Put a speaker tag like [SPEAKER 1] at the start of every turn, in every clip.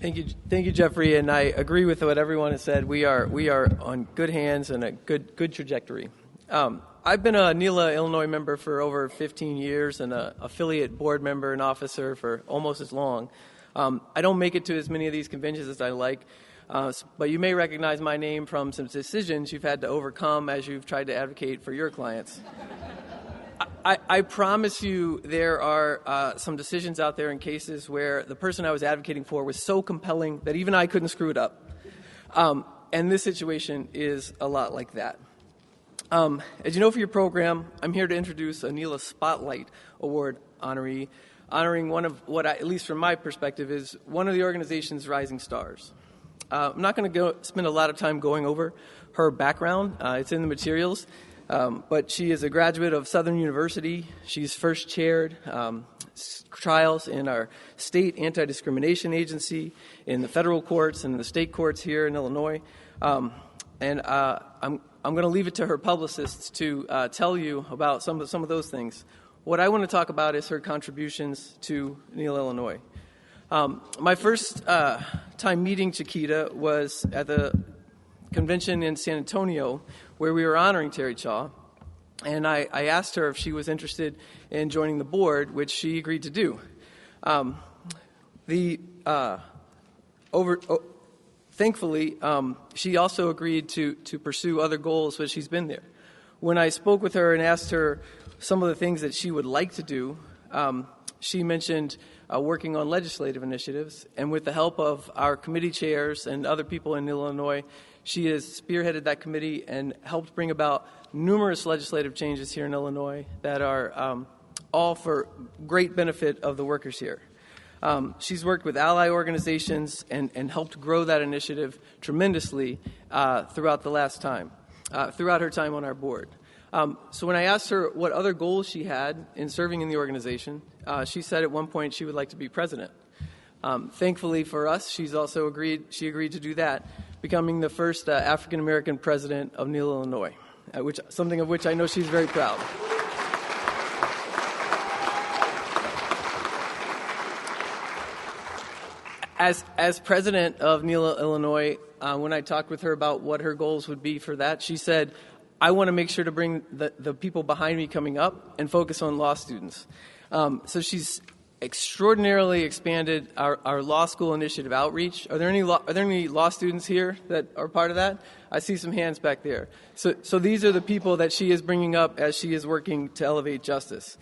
[SPEAKER 1] Thank you, Jeffrey, and I agree with what everyone has said. We are on good hands and a good trajectory. I've been a NELA Illinois member for over 15 years and an affiliate board member and officer for almost as long. I don't make it to as many of these conventions as I like, but you may recognize my name from some decisions you've had to overcome as you've tried to advocate for your clients. I promise you there are some decisions out there in cases where the person I was advocating for was so compelling that even I couldn't screw it up. And this situation is a lot like that. As you know, for your program, I'm here to introduce a NELA Spotlight Award honoree, honoring one of what, at least from my perspective, is one of the organization's rising stars. I'm not going to spend a lot of time going over her background. It's in the materials. But she is a graduate of Southern University. She's first chaired trials in our state anti-discrimination agency, in the federal courts, and in the state courts here in Illinois. And I'm going to leave it to her publicists to tell you about some of those things. What I want to talk about is her contributions to NELA Illinois. My first time meeting Chiquita was at the convention in San Antonio, where we were honoring Terry Chaw, and I asked her if she was interested in joining the board, which she agreed to do. Thankfully, she also agreed to pursue other goals, but she's been there. When I spoke with her and asked her some of the things that she would like to do, she mentioned working on legislative initiatives, and with the help of our committee chairs and other people in Illinois, she has spearheaded that committee and helped bring about numerous legislative changes here in Illinois that are all for great benefit of the workers here. She's worked with ally organizations and helped grow that initiative tremendously throughout her time on our board. So when I asked her what other goals she had in serving in the organization, she said at one point she would like to be president. Thankfully for us, she agreed to do that, becoming the first African-American president of NELA Illinois, something of which I know she's very proud. As president of NELA Illinois, when I talked with her about what her goals would be for that, she said, I want to make sure to bring the people behind me coming up and focus on law students. So she's extraordinarily expanded our law school initiative outreach. Are there any law students here that are part of that? I see some hands back there. So these are the people that she is bringing up as she is working to elevate justice.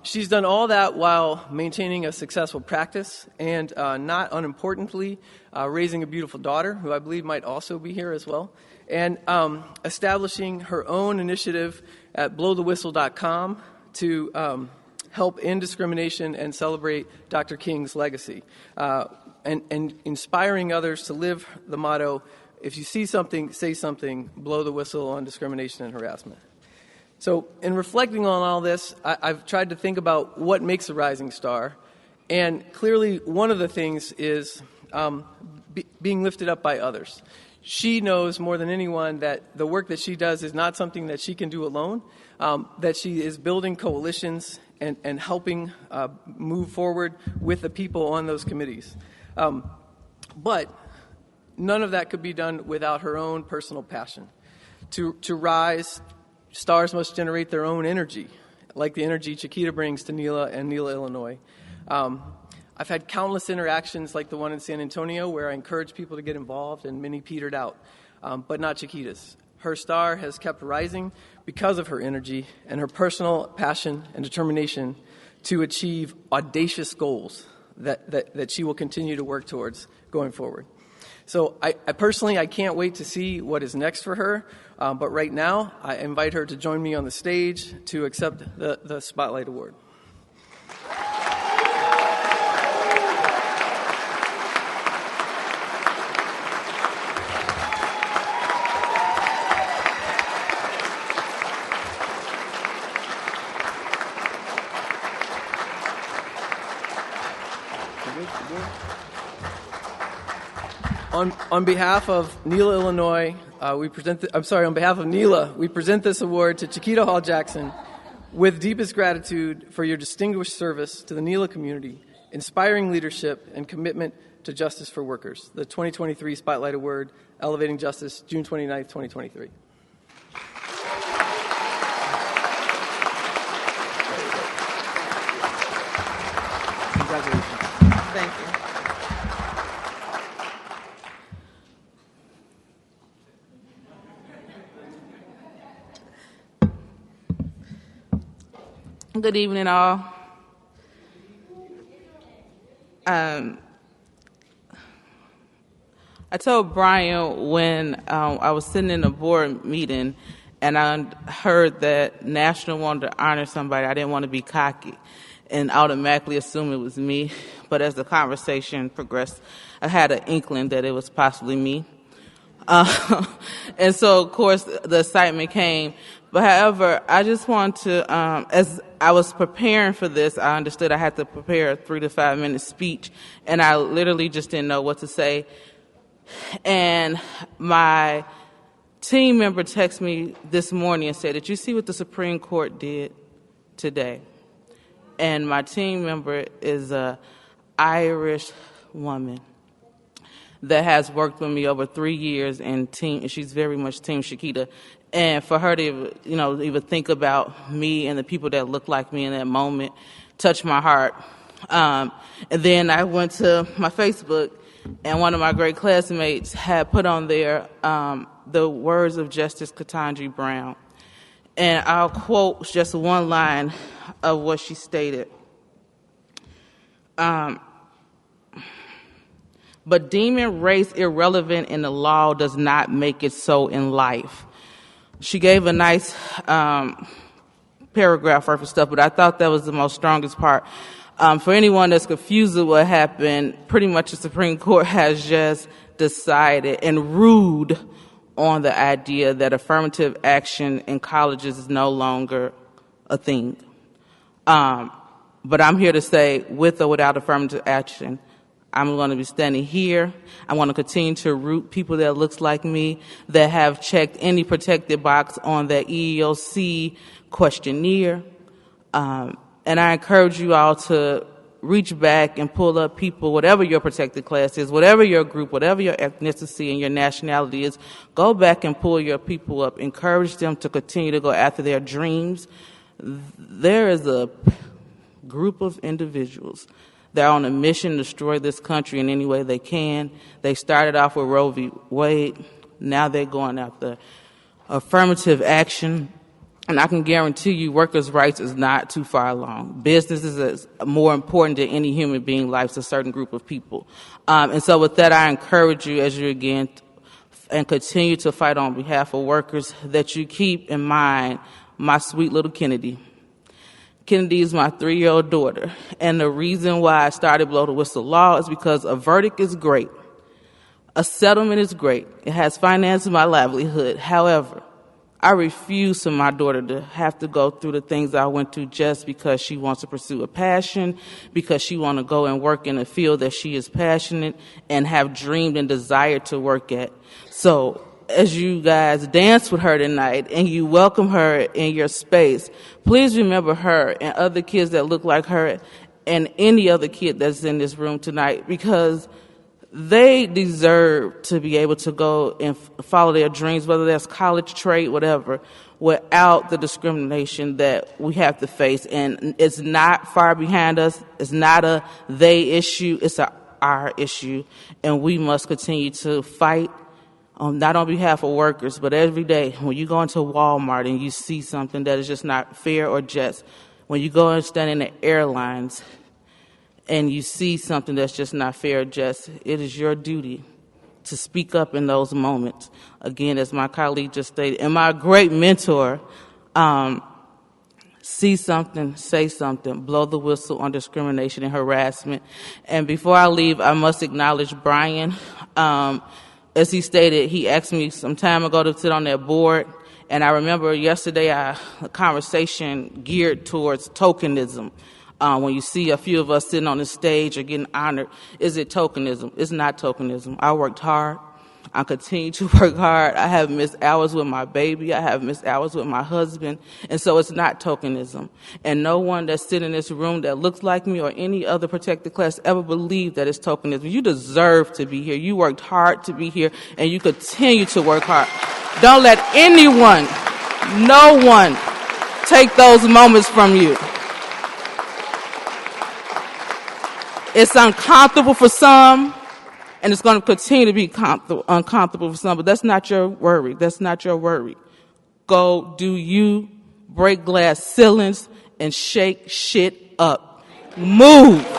[SPEAKER 1] She's done all that while maintaining a successful practice and, not unimportantly, raising a beautiful daughter, who I believe might also be here as well, and establishing her own initiative at blowthewhistle.com to help end discrimination and celebrate Dr. King's legacy, and inspiring others to live the motto, if you see something, say something, blow the whistle on discrimination and harassment. So in reflecting on all this, I've tried to think about what makes a rising star, and clearly one of the things is being lifted up by others. She knows more than anyone that the work that she does is not something that she can do alone, that she is building coalitions and helping move forward with the people on those committees. But none of that could be done without her own personal passion. To rise, stars must generate their own energy, like the energy Chiquita brings to NELA and NELA Illinois. I've had countless interactions like the one in San Antonio where I encourage people to get involved, and many petered out, but not Chiquita's. Her star has kept rising because of her energy and her personal passion and determination to achieve audacious goals that she will continue to work towards going forward. So I personally can't wait to see what is next for her, but right now I invite her to join me on the stage to accept the Spotlight Award. On behalf of NELA Illinois, on behalf of NELA, we present this award to Chiquita Hall-Jackson with deepest gratitude for your distinguished service to the NELA community inspiring leadership and commitment to justice for workers. The 2023 Spotlight Award, Elevating Justice, June 29th, 2023. Congratulations.
[SPEAKER 2] Thank you. Good evening, all. I told Brian when I was sitting in a board meeting and I heard that National wanted to honor somebody, I didn't want to be cocky and automatically assume it was me. But as the conversation progressed, I had an inkling that it was possibly me. And so, of course, the excitement came. But however, I just want to, as I was preparing for this, I understood I had to prepare a 3 to 5 minute speech, and I literally just didn't know what to say. And my team member texted me this morning and said, "Did you see what the Supreme Court did today?" And my team member is an Irish woman that has worked with me over 3 years, and she's very much Team Chiquita. And for her to, even think about me and the people that look like me in that moment touched my heart. And then I went to my Facebook, and one of my great classmates had put on there the words of Justice Ketanji Brown. And I'll quote just one line of what she stated. But deeming race irrelevant in the law does not make it so in life. She gave a nice paragraph worth of stuff, but I thought that was the most strongest part. For anyone that's confused with what happened, pretty much the Supreme Court has just decided and ruled on the idea that affirmative action in colleges is no longer a thing. But I'm here to say, with or without affirmative action, I'm going to be standing here. I want to continue to root people that looks like me, that have checked any protected box on the EEOC questionnaire. And I encourage you all to reach back and pull up people, whatever your protected class is, whatever your group, whatever your ethnicity and your nationality is, go back and pull your people up. Encourage them to continue to go after their dreams. There is a group of individuals that are on a mission to destroy this country in any way they can. They started off with Roe v. Wade. Now they're going after affirmative action. And I can guarantee you workers' rights is not too far along. Business is more important than any human being life to a certain group of people. And so with that, I encourage you as you again and continue to fight on behalf of workers, that you keep in mind my sweet little Kennedy. Kennedy is my 3-year-old daughter. And the reason why I started Blow the Whistle Law is because a verdict is great. A settlement is great. It has financed my livelihood. However, I refuse for my daughter to have to go through the things I went through just because she wants to pursue a passion, because she wants to go and work in a field that she is passionate and have dreamed and desired to work at. So as you guys dance with her tonight and you welcome her in your space, please remember her and other kids that look like her and any other kid that's in this room tonight, because they deserve to be able to go and follow their dreams, whether that's college, trade, whatever, without the discrimination that we have to face. And it's not far behind us. It's not a they issue. It's our issue. And we must continue to fight, not on behalf of workers, but every day when you go into Walmart and you see something that is just not fair or just, when you go and stand in the airlines and you see something that's just not fair or just, it is your duty to speak up in those moments. Again, as my colleague just stated, and my great mentor, see something, say something, blow the whistle on discrimination and harassment. And before I leave, I must acknowledge Brian. As he stated, he asked me some time ago to sit on that board, and I remember yesterday a conversation geared towards tokenism. When you see a few of us sitting on the stage or getting honored, is it tokenism? It's not tokenism. I worked hard. I continue to work hard. I have missed hours with my baby. I have missed hours with my husband. And so it's not tokenism. And no one that's sitting in this room that looks like me or any other protected class ever believed that it's tokenism. You deserve to be here. You worked hard to be here, and you continue to work hard. Don't let anyone, no one, take those moments from you. It's uncomfortable for some, and it's going to continue to be uncomfortable for some, but that's not your worry. That's not your worry. Go do you, break glass ceilings, and shake shit up. Move.